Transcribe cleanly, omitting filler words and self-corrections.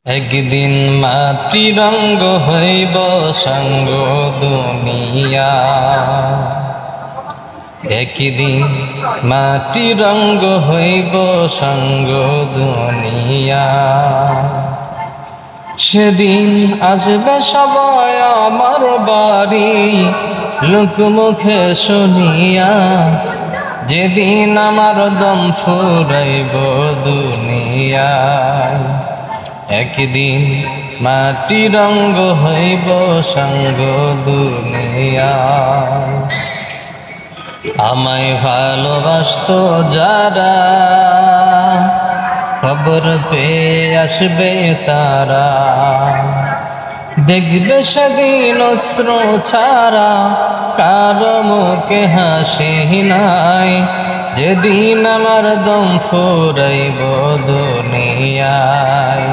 একদিন মাটি রঙ্গ হইব সঙ্গ দুনিয়া, একদিন মাটি রঙ্গ হইব সঙ্গ দুনিয়া। সেদিন আসবে সবাই আমার বাড়ি লোকমুখে শুনিয়া, যেদিন আমার দম ফুরাইব দুনিয়ায়। একদিন মাটি রঙ্গ হইব সঙ্গ দুনিয়া। আমায় ভালোবাসতো যারা, খবর পেয়ে আসবে তারা, দেখবে সেদিন অশ্র ছাড়া কারো মুখে হাসি নাই, যেদিন আমার দম ফুরাইব দুনিয়ায়।